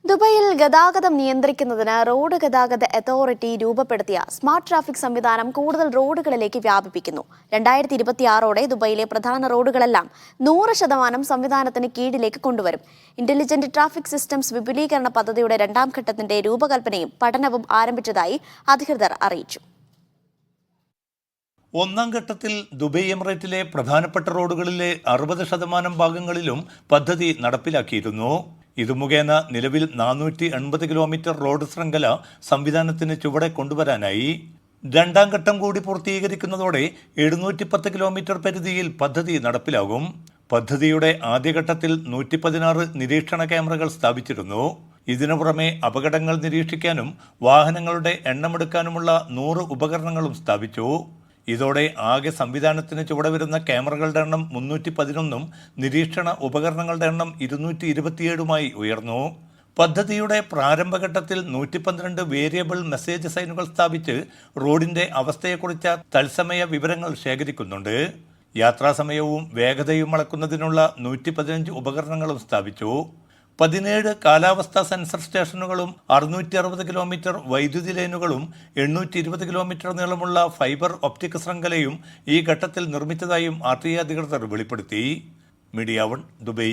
ദുബൈയിൽ ഗതാഗതം നിയന്ത്രിക്കുന്നതിന് റോഡ് ഗതാഗത അതോറിറ്റി രൂപപ്പെടുത്തിയ സ്മാർട്ട് ട്രാഫിക് സംവിധാനം കൂടുതൽ റോഡുകളിലേക്ക് വ്യാപിപ്പിക്കുന്നു. 2026ഓടെ ദുബൈയിലെ പ്രധാന റോഡുകളെല്ലാം 100% സംവിധാനത്തിന് കീഴിലേക്ക് കൊണ്ടുവരും. ഇന്റലിജന്റ് ട്രാഫിക് സിസ്റ്റംസ് വിപുലീകരണ പദ്ധതിയുടെ രണ്ടാം ഘട്ടത്തിന്റെ രൂപകൽപ്പനയും പഠനവും ആരംഭിച്ചതായി അധികൃതർ അറിയിച്ചു. ഒന്നാം ഘട്ടത്തിൽ ദുബൈ എമിറേറ്റിലെ പ്രധാനപ്പെട്ട റോഡുകളിലെ 60% ഭാഗങ്ങളിലും പദ്ധതി നടപ്പിലാക്കിയിരുന്നു. ഇത് മുഖേന നിലവിൽ 480 കിലോമീറ്റർ റോഡ് ശൃംഖല സംവിധാനത്തിന് ചുവടെ കൊണ്ടുവരാനായി. രണ്ടാം ഘട്ടം കൂടി പൂർത്തീകരിക്കുന്നതോടെ 710 കിലോമീറ്റർ പരിധിയിൽ പദ്ധതി നടപ്പിലാകും. പദ്ധതിയുടെ ആദ്യഘട്ടത്തിൽ 116 നിരീക്ഷണ ക്യാമറകൾ സ്ഥാപിച്ചിരുന്നു. ഇതിനു പുറമെ അപകടങ്ങൾ നിരീക്ഷിക്കാനും വാഹനങ്ങളുടെ എണ്ണമെടുക്കാനുമുള്ള 100 ഉപകരണങ്ങളും സ്ഥാപിച്ചു. ഇതോടെ ആകെ സംവിധാനത്തിന് ചുവടെ വരുന്ന ക്യാമറകളുടെ എണ്ണം 311ഉം നിരീക്ഷണ ഉപകരണങ്ങളുടെ എണ്ണം 227ഉമായി ഉയർന്നു. പദ്ധതിയുടെ പ്രാരംഭഘട്ടത്തിൽ 112 വേരിയബിൾ മെസ്സേജ് സൈനുകൾ സ്ഥാപിച്ച് റോഡിന്റെ അവസ്ഥയെക്കുറിച്ച് തത്സമയ വിവരങ്ങൾ ശേഖരിക്കുന്നുണ്ട്. യാത്രാസമയവും വേഗതയും അളക്കുന്നതിനുള്ള 115 ഉപകരണങ്ങളും സ്ഥാപിച്ചു. 17 കാലാവസ്ഥാ സെൻസർ സ്റ്റേഷനുകളും 660 കിലോമീറ്റർ വൈദ്യുതി ലൈനുകളും 820 കിലോമീറ്റർ നീളമുള്ള ഫൈബർ ഒപ്റ്റിക് ശൃംഖലയും ഈ ഘട്ടത്തിൽ നിർമ്മിച്ചതായും RTA അധികൃതർ വെളിപ്പെടുത്തി. Media 1 Dubai.